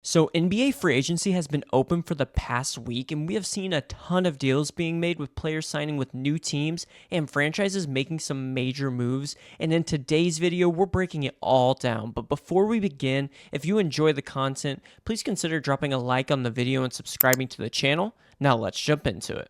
So NBA free agency has been open for the past week, and we have seen a ton of deals being made with players signing with new teams and franchises making some major moves. And in today's video, we're breaking it all down. But before we begin, if you enjoy the content, please consider dropping a like on the video and subscribing to the channel. Now let's jump into it.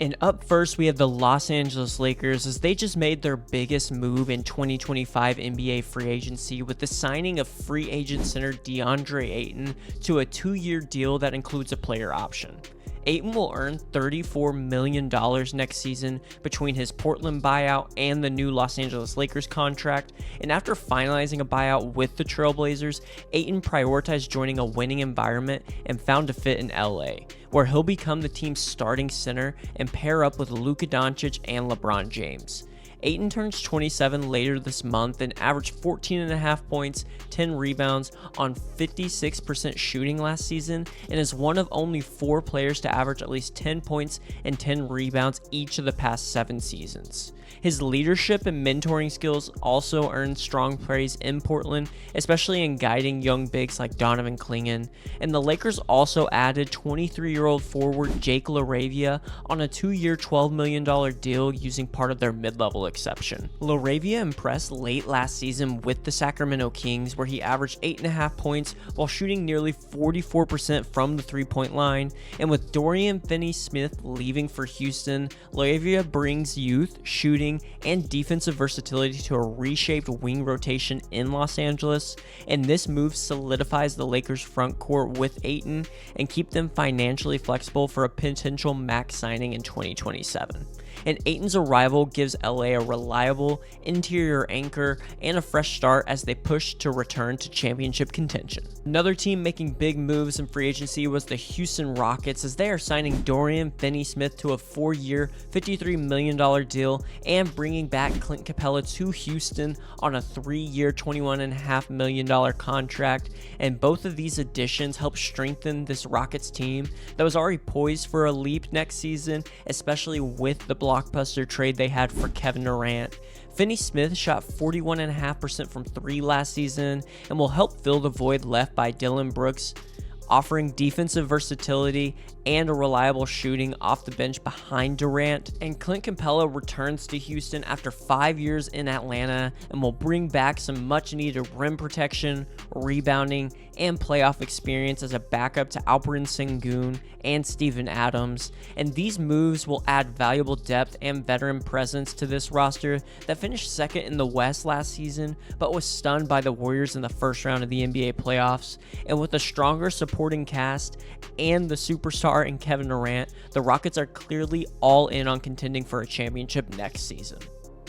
And up first, we have the Los Angeles Lakers, as they just made their biggest move in 2025 NBA free agency with the signing of free agent center DeAndre Ayton to a 2-year deal that includes a player option. Ayton will earn $34 million next season between his Portland buyout and the new Los Angeles Lakers contract, and after finalizing a buyout with the Trailblazers, Ayton prioritized joining a winning environment and found a fit in LA, where he'll become the team's starting center and pair up with Luka Doncic and LeBron James. Ayton turns 27 later this month and averaged 14.5 points, 10 rebounds on 56% shooting last season, and is one of only 4 players to average at least 10 points and 10 rebounds each of the past 7 seasons. His leadership and mentoring skills also earned strong praise in Portland, especially in guiding young bigs like Donovan Clingan, and the Lakers also added 23-year-old forward Jake LaRavia on a 2-year $12 million deal using part of their mid-level exception. LaRavia impressed late last season with the Sacramento Kings, where he averaged 8.5 points while shooting nearly 44% from the three-point line, and with Dorian Finney-Smith leaving for Houston, LaRavia brings youth, shooting, and defensive versatility to a reshaped wing rotation in Los Angeles, and this move solidifies the Lakers' front court with Ayton and keep them financially flexible for a potential max signing in 2027. And Ayton's arrival gives LA a reliable interior anchor and a fresh start as they push to return to championship contention. Another team making big moves in free agency was the Houston Rockets, as they are signing Dorian Finney-Smith to a 4-year, $53 million deal and bringing back Clint Capella to Houston on a 3-year, $21.5 million contract. And both of these additions help strengthen this Rockets team that was already poised for a leap next season, especially with the blockbuster trade they had for Kevon Durant. Finney-Smith shot 41.5% from 3 last season and will help fill the void left by Dillon Brooks, offering defensive versatility and a reliable shooting off the bench behind Durant. And Clint Capella returns to Houston after 5 years in Atlanta and will bring back some much needed rim protection, rebounding, and playoff experience as a backup to Alperen Sengun and Steven Adams. And these moves will add valuable depth and veteran presence to this roster that finished second in the West last season but was stunned by the Warriors in the first round of the NBA playoffs. And with a stronger supporting cast and the superstar in Kevon Durant, the Rockets are clearly all in on contending for a championship next season.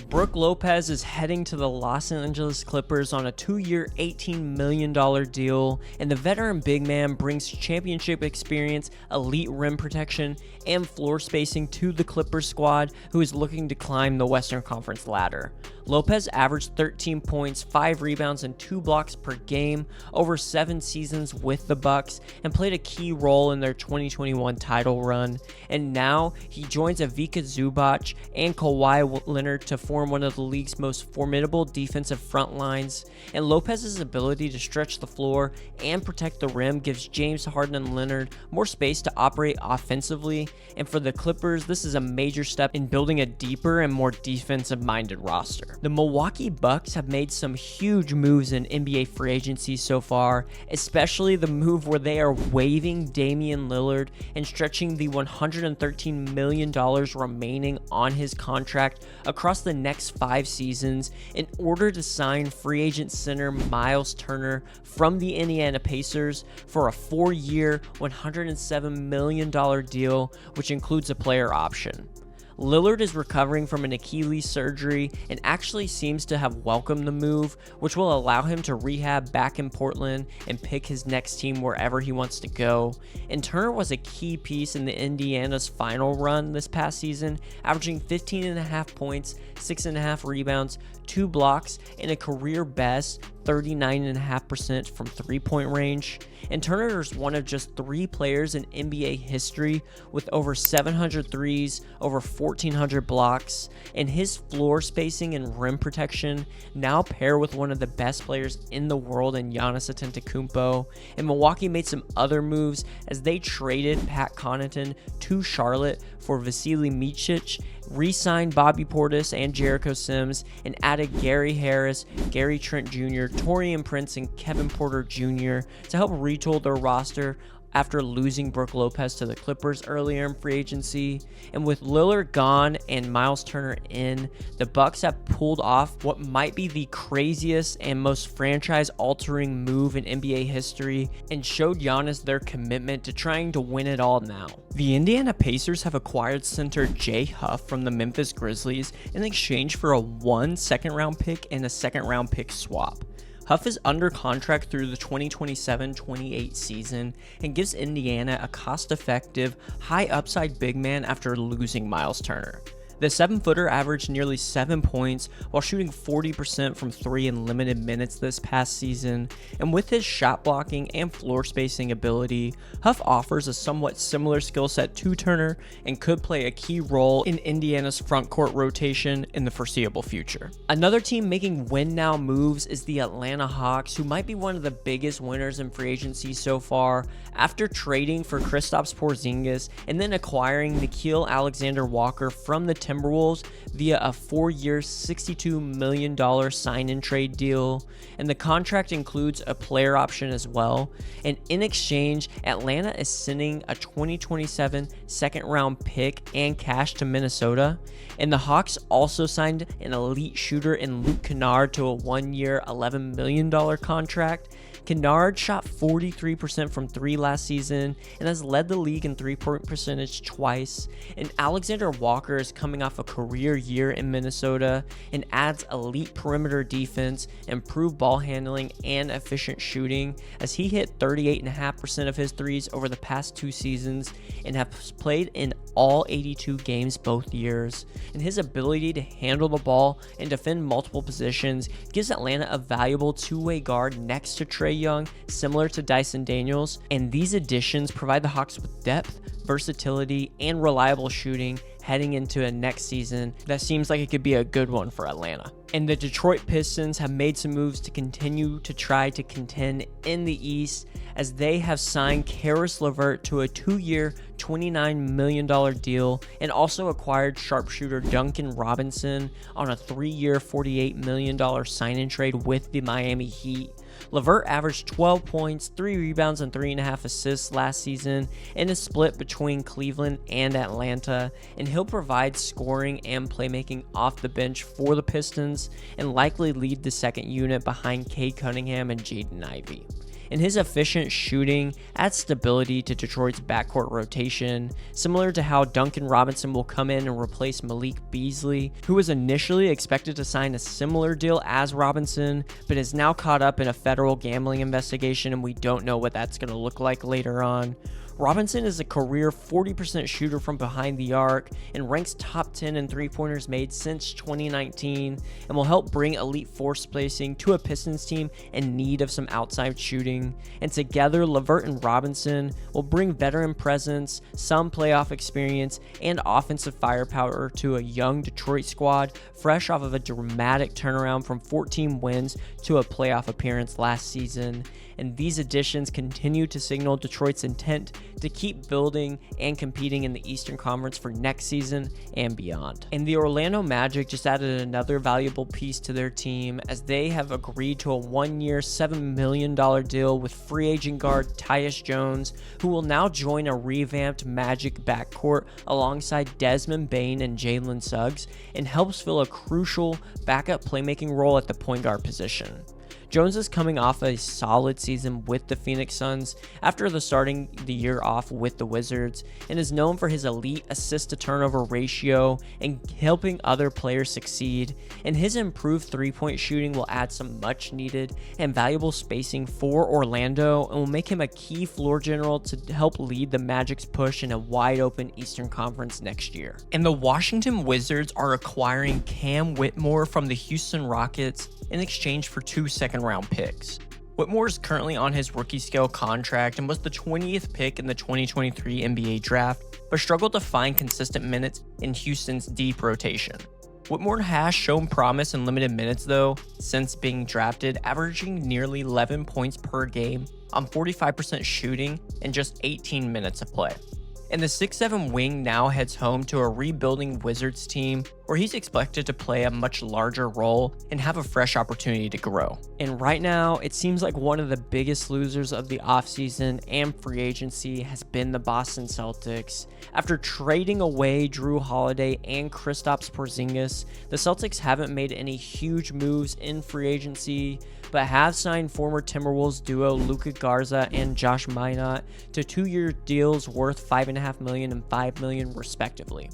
Brook Lopez is heading to the Los Angeles Clippers on a 2-year, $18 million deal, and the veteran big man brings championship experience, elite rim protection, and floor spacing to the Clippers squad, who is looking to climb the Western Conference ladder. Lopez averaged 13 points, 5 rebounds, and 2 blocks per game over 7 seasons with the Bucks, and played a key role in their 2021 title run. And now he joins Ivica Zubac and Kawhi Leonard to form one of the league's most formidable defensive front lines, and Lopez's ability to stretch the floor and protect the rim gives James Harden and Leonard more space to operate offensively. And for the Clippers, this is a major step in building a deeper and more defensive-minded roster. The Milwaukee Bucks have made some huge moves in NBA free agency so far, especially the move where they are waiving Damian Lillard and stretching the $113 million remaining on his contract across the next 5 seasons in order to sign free agent center Miles Turner from the Indiana Pacers for a 4-year, $107 million deal, which includes a player option. Lillard is recovering from an Achilles surgery and actually seems to have welcomed the move, which will allow him to rehab back in Portland and pick his next team wherever he wants to go. And Turner was a key piece in the Indiana's final run this past season, averaging 15.5 points, 6.5 rebounds, 2 blocks, and a career best 39.5% from three-point range. And Turner is one of just 3 players in NBA history with over 700 threes, over 1,400 blocks, and his floor spacing and rim protection now pair with one of the best players in the world in Giannis Antetokounmpo. And Milwaukee made some other moves as they traded Pat Connaughton to Charlotte for Vasily Micic, re-signed Bobby Portis and Jericho Sims, and added Gary Harris, Gary Trent Jr., Taurean Prince, and Kevin Porter Jr. to help retool their roster after losing Brook Lopez to the Clippers earlier in free agency. And with Lillard gone and Miles Turner in, the Bucks have pulled off what might be the craziest and most franchise-altering move in NBA history and showed Giannis their commitment to trying to win it all now. The Indiana Pacers have acquired center Jay Huff from the Memphis Grizzlies in exchange for a second-round pick and a second-round pick swap. Huff is under contract through the 2027-28 season and gives Indiana a cost-effective, high-upside big man after losing Miles Turner. The 7-footer averaged nearly 7 points while shooting 40% from 3 in limited minutes this past season, and with his shot blocking and floor spacing ability, Huff offers a somewhat similar skill set to Turner and could play a key role in Indiana's frontcourt rotation in the foreseeable future. Another team making win-now moves is the Atlanta Hawks, who might be one of the biggest winners in free agency so far, after trading for Kristaps Porzingis and then acquiring Nickeil Alexander-Walker from the Timberwolves via a 4-year, $62 million sign-and trade deal, and the contract includes a player option as well. And in exchange, Atlanta is sending a 2027 second-round pick and cash to Minnesota. And the Hawks also signed an elite shooter in Luke Kennard to a 1-year, $11 million contract. Kennard shot 43% from 3 last season and has led the league in three-point percentage twice. And Alexander Walker is coming off a career year in Minnesota and adds elite perimeter defense, improved ball handling, and efficient shooting as he hit 38.5% of his threes over the past 2 seasons and has played in all 82 games both years. And his ability to handle the ball and defend multiple positions gives Atlanta a valuable two-way guard next to Trae Young, similar to Dyson Daniels, and these additions provide the Hawks with depth, versatility, and reliable shooting heading into a next season that seems like it could be a good one for Atlanta. And the Detroit Pistons have made some moves to continue to try to contend in the East as they have signed Karis LeVert to a 2-year, $29 million deal and also acquired sharpshooter Duncan Robinson on a 3-year, $48 million sign-and trade with the Miami Heat. LeVert averaged 12 points, 3 rebounds, and 3.5 assists last season in a split between Cleveland and Atlanta, and he'll provide scoring and playmaking off the bench for the Pistons and likely lead the second unit behind Cade Cunningham and Jaden Ivey. And his efficient shooting adds stability to Detroit's backcourt rotation, similar to how Duncan Robinson will come in and replace Malik Beasley, who was initially expected to sign a similar deal as Robinson, but is now caught up in a federal gambling investigation, and we don't know what that's going to look like later on. Robinson is a career 40% shooter from behind the arc and ranks top 10 in three-pointers made since 2019 and will help bring elite floor spacing to a Pistons team in need of some outside shooting. And together, LeVert and Robinson will bring veteran presence, some playoff experience, and offensive firepower to a young Detroit squad fresh off of a dramatic turnaround from 14 wins to a playoff appearance last season. And these additions continue to signal Detroit's intent to keep building and competing in the Eastern Conference for next season and beyond. And the Orlando Magic just added another valuable piece to their team as they have agreed to a 1-year, $7 million deal with free agent guard Tyus Jones, who will now join a revamped Magic backcourt alongside Desmond Bane and Jalen Suggs and helps fill a crucial backup playmaking role at the point guard position. Jones is coming off a solid season with the Phoenix Suns after starting the year off with the Wizards and is known for his elite assist-to-turnover ratio and helping other players succeed, and his improved three-point shooting will add some much-needed and valuable spacing for Orlando and will make him a key floor general to help lead the Magic's push in a wide-open Eastern Conference next year. And the Washington Wizards are acquiring Cam Whitmore from the Houston Rockets in exchange for 2 second-round picks. Whitmore is currently on his rookie scale contract and was the 20th pick in the 2023 NBA draft, but struggled to find consistent minutes in Houston's deep rotation. Whitmore has shown promise in limited minutes though, since being drafted, averaging nearly 11 points per game on 45% shooting in just 18 minutes of play. And the 6'7" wing now heads home to a rebuilding Wizards team where he's expected to play a much larger role and have a fresh opportunity to grow. And right now, it seems like one of the biggest losers of the offseason and free agency has been the Boston Celtics. After trading away Jrue Holiday and Kristaps Porzingis, the Celtics haven't made any huge moves in free agency, but have signed former Timberwolves duo Luka Garza and Josh Minott to 2-year deals worth $5.5 million and $5 million respectively.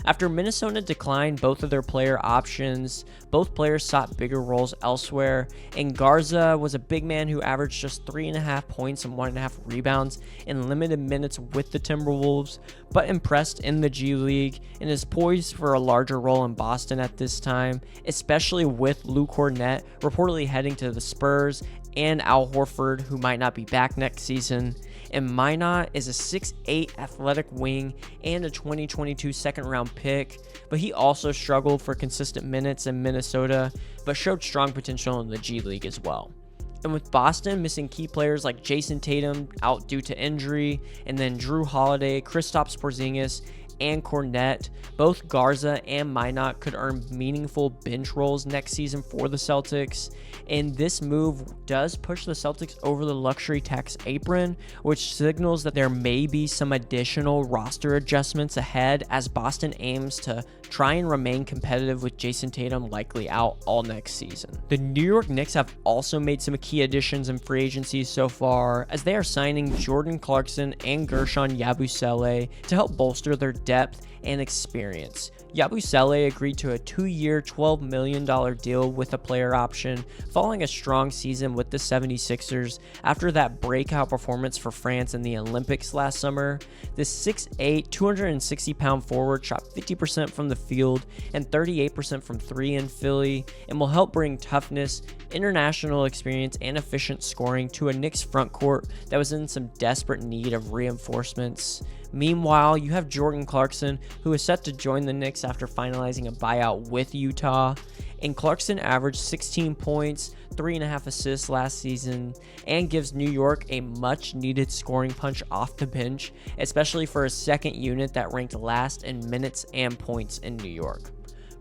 After Minnesota declined both of their player options, both players sought bigger roles elsewhere, and Garza was a big man who averaged just 3.5 points and 1.5 rebounds in limited minutes with the Timberwolves, but impressed in the G League and is poised for a larger role in Boston at this time, especially with Luke Kornet reportedly heading to the Spurs and Al Horford, who might not be back next season. And Minott is a 6'8" athletic wing and a 2022 second-round pick, but he also struggled for consistent minutes in Minnesota, but showed strong potential in the G League as well. And with Boston missing key players like Jason Tatum out due to injury, and then Jrue Holiday, Kristaps Porzingis, and Kornet, both Garza and Minott could earn meaningful bench roles next season for the Celtics, and this move does push the Celtics over the luxury tax apron, which signals that there may be some additional roster adjustments ahead as Boston aims to try and remain competitive with Jason Tatum likely out all next season. The New York Knicks have also made some key additions in free agency so far, as they are signing Jordan Clarkson and Gershon Yabusele to help bolster their depth and experience. Yabusele agreed to a 2-year, $12 million deal with a player option following a strong season with the 76ers after that breakout performance for France in the Olympics last summer. This 6'8", 260-pound forward shot 50% from the field and 38% from 3 in Philly, and will help bring toughness, international experience, and efficient scoring to a Knicks frontcourt that was in some desperate need of reinforcements. Meanwhile, you have Jordan Clarkson, who is set to join the Knicks after finalizing a buyout with Utah. And Clarkson averaged 16 points, 3.5 assists last season, and gives New York a much-needed scoring punch off the bench, especially for a second unit that ranked last in minutes and points in New York.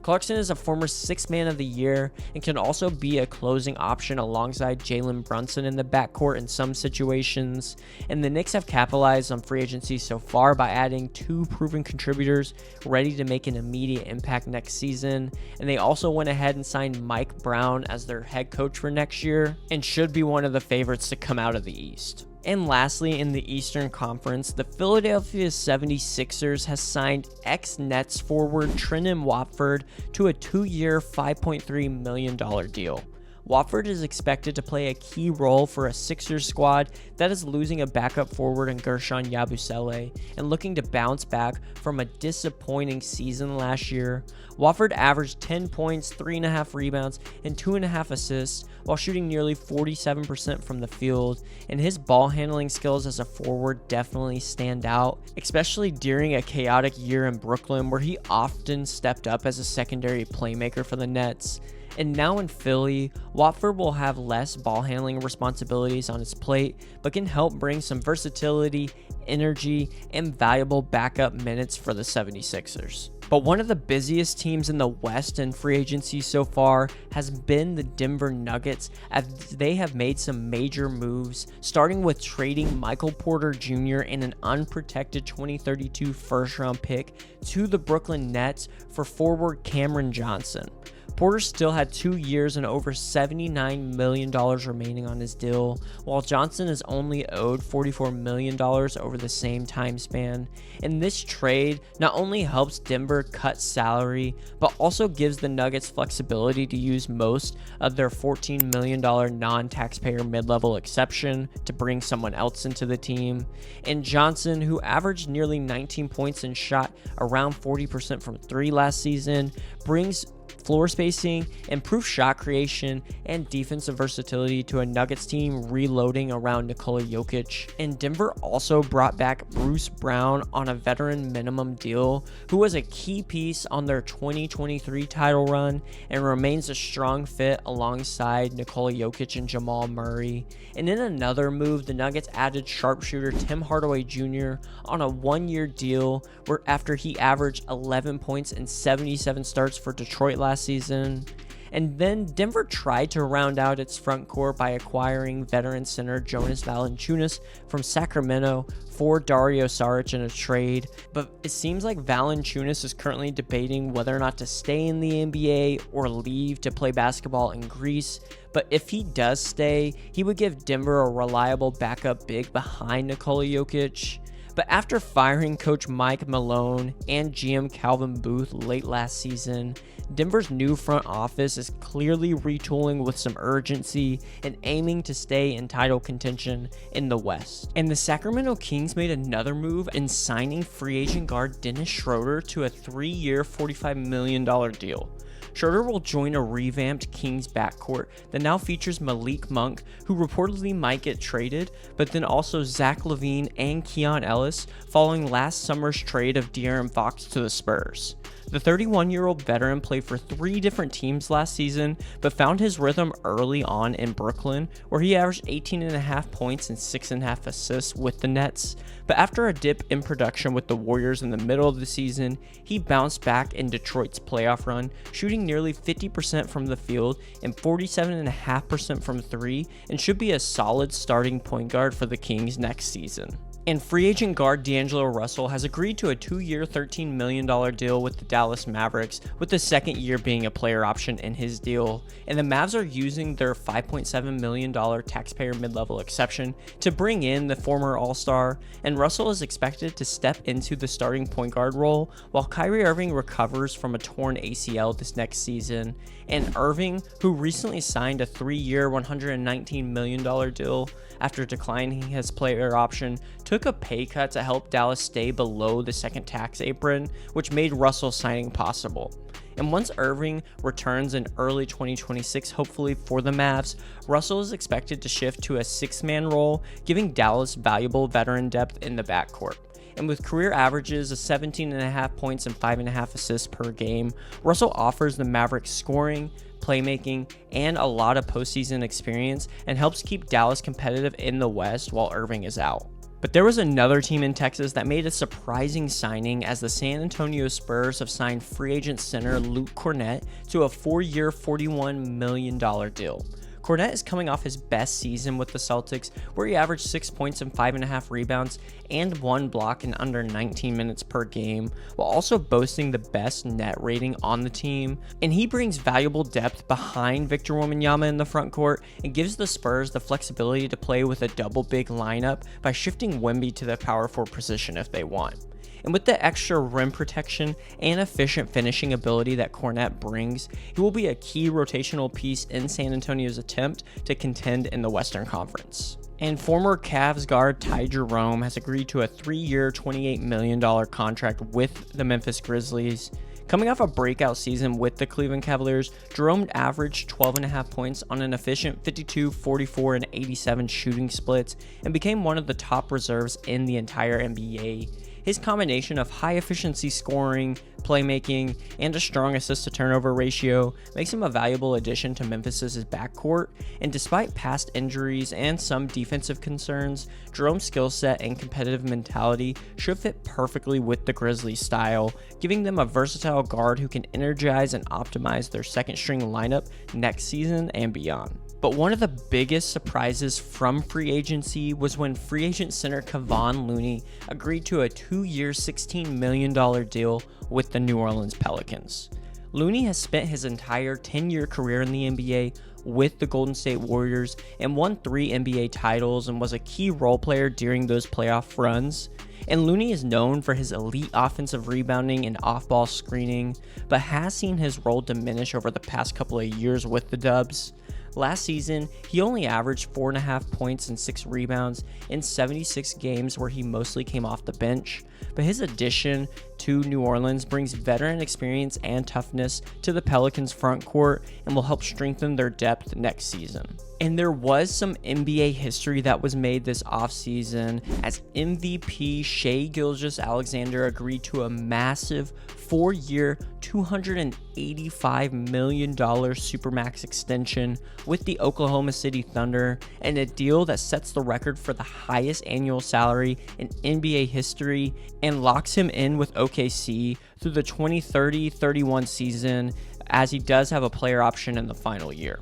Clarkson is a former Sixth Man of the Year and can also be a closing option alongside Jalen Brunson in the backcourt in some situations. And the Knicks have capitalized on free agency so far by adding 2 proven contributors ready to make an immediate impact next season. And they also went ahead and signed Mike Brown as their head coach for next year and should be one of the favorites to come out of the East. And lastly, in the Eastern Conference, the Philadelphia 76ers has signed ex-Nets forward Trendon Watford to a 2-year, $5.3 million deal. Watford is expected to play a key role for a Sixers squad that is losing a backup forward in Gershon Yabusele and looking to bounce back from a disappointing season last year. Watford averaged 10 points, 3.5 rebounds, and 2.5 assists while shooting nearly 47% from the field, and his ball handling skills as a forward definitely stand out, especially during a chaotic year in Brooklyn where he often stepped up as a secondary playmaker for the Nets. And now in Philly, Watford will have less ball handling responsibilities on his plate, but can help bring some versatility, energy, and valuable backup minutes for the 76ers. But one of the busiest teams in the West in free agency so far has been the Denver Nuggets, as they have made some major moves, starting with trading Michael Porter Jr. and an unprotected 2032 first-round pick to the Brooklyn Nets for forward Cameron Johnson. Porter still had 2 years and over $79 million remaining on his deal, while Johnson is only owed $44 million over the same time span. And this trade not only helps Denver cut salary, but also gives the Nuggets flexibility to use most of their $14 million non-taxpayer mid-level exception to bring someone else into the team. And Johnson, who averaged nearly 19 points and shot around 40% from 3 last season, brings floor spacing, improved shot creation, and defensive versatility to a Nuggets team reloading around Nikola Jokic. And Denver also brought back Bruce Brown on a veteran minimum deal, who was a key piece on their 2023 title run and remains a strong fit alongside Nikola Jokic and Jamal Murray. And in another move, the Nuggets added sharpshooter Tim Hardaway Jr. on a one-year deal where after he averaged 11 points in 77 starts for Detroit last season. And then Denver tried to round out its front court by acquiring veteran center Jonas Valanciunas from Sacramento for Dario Saric in a trade, but it seems like Valanciunas is currently debating whether or not to stay in the NBA or leave to play basketball in Greece. But if he does stay, he would give Denver a reliable backup big behind Nikola Jokic. But after firing coach Mike Malone and GM Calvin Booth late last season, Denver's new front office is clearly retooling with some urgency and aiming to stay in title contention in the West. And the Sacramento Kings made another move in signing free agent guard Dennis Schroeder to a 3-year, $45 million deal. Schroeder will join a revamped Kings backcourt that now features Malik Monk, who reportedly might get traded, but then also Zach LaVine and Keon Ellis following last summer's trade of De'Aaron Fox to the Spurs. The 31-year-old veteran played for 3 different teams last season, but found his rhythm early on in Brooklyn, where he averaged 18.5 points and 6.5 assists with the Nets. But after a dip in production with the Warriors in the middle of the season, he bounced back in Detroit's playoff run, shooting nearly 50% from the field and 47.5% from 3, and should be a solid starting point guard for the Kings next season. And free agent guard D'Angelo Russell has agreed to a 2-year, $13 million deal with the Dallas Mavericks, with the second year being a player option in his deal. And the Mavs are using their $5.7 million taxpayer mid-level exception to bring in the former All-Star, and Russell is expected to step into the starting point guard role while Kyrie Irving recovers from a torn ACL this next season. And Irving, who recently signed a 3-year, $119 million deal after declining his player option, took a pay cut to help Dallas stay below the second tax apron, which made Russell's signing possible. And once Irving returns in early 2026, hopefully for the Mavs, Russell is expected to shift to a 6-man role, giving Dallas valuable veteran depth in the backcourt. And with career averages of 17.5 points and 5.5 assists per game, Russell offers the Mavericks scoring, playmaking, and a lot of postseason experience, and helps keep Dallas competitive in the West while Irving is out. But there was another team in Texas that made a surprising signing, as the San Antonio Spurs have signed free agent center Luke Kornet to a 4-year, $41 million deal. Kornet is coming off his best season with the Celtics, where he averaged 6 points and 5.5 rebounds and 1 block in under 19 minutes per game, while also boasting the best net rating on the team. And he brings valuable depth behind Victor Wembanyama in the front court and gives the Spurs the flexibility to play with a double big lineup by shifting Wemby to the power forward position if they want. And with the extra rim protection and efficient finishing ability that Kornet brings, he will be a key rotational piece in San Antonio's attempt to contend in the Western Conference. And former Cavs guard Ty Jerome has agreed to a 3-year, $28 million contract with the Memphis Grizzlies. Coming off a breakout season with the Cleveland Cavaliers, Jerome averaged 12.5 points on an efficient 52, 44, and 87 shooting splits and became one of the top reserves in the entire NBA. His combination of high-efficiency scoring, playmaking, and a strong assist-to-turnover ratio makes him a valuable addition to Memphis's backcourt, and despite past injuries and some defensive concerns, Jerome's skill set and competitive mentality should fit perfectly with the Grizzlies' style, giving them a versatile guard who can energize and optimize their second-string lineup next season and beyond. But one of the biggest surprises from free agency was when free agent center Kevon Looney agreed to a 2-year, $16 million deal with the New Orleans Pelicans. Looney has spent his entire 10-year career in the NBA with the Golden State Warriors and won 3 NBA titles and was a key role player during those playoff runs. And Looney is known for his elite offensive rebounding and off-ball screening, but has seen his role diminish over the past couple of years with the Dubs. Last season, he only averaged 4.5 points and 6 rebounds in 76 games where he mostly came off the bench, but his addition to New Orleans brings veteran experience and toughness to the Pelicans front court and will help strengthen their depth next season. And there was some NBA history that was made this offseason as MVP Shai Gilgeous-Alexander agreed to a massive 4-year, $285 million Supermax extension with the Oklahoma City Thunder, and a deal that sets the record for the highest annual salary in NBA history and locks him in with OKC through the 2030-31 season, as he does have a player option in the final year.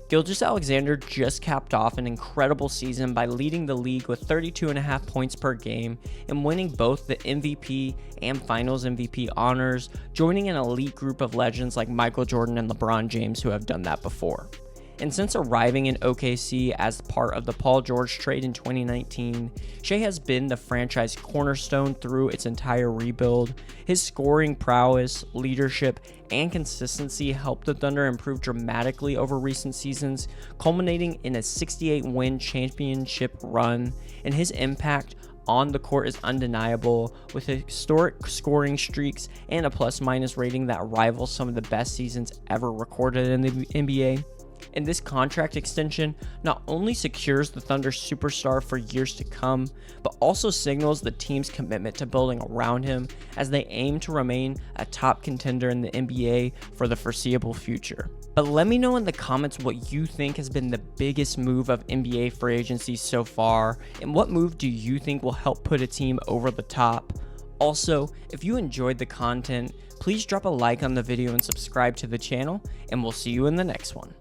Gilgeous-Alexander just capped off an incredible season by leading the league with 32.5 points per game and winning both the MVP and Finals MVP honors, joining an elite group of legends like Michael Jordan and LeBron James who have done that before. And since arriving in OKC as part of the Paul George trade in 2019, Shai has been the franchise cornerstone through its entire rebuild. His scoring prowess, leadership, and consistency helped the Thunder improve dramatically over recent seasons, culminating in a 68-win championship run, and his impact on the court is undeniable, with historic scoring streaks and a plus-minus rating that rivals some of the best seasons ever recorded in the NBA. And this contract extension not only secures the Thunder's superstar for years to come, but also signals the team's commitment to building around him as they aim to remain a top contender in the NBA for the foreseeable future. But let me know in the comments what you think has been the biggest move of NBA free agency so far, and what move do you think will help put a team over the top? Also, if you enjoyed the content, please drop a like on the video and subscribe to the channel, and we'll see you in the next one.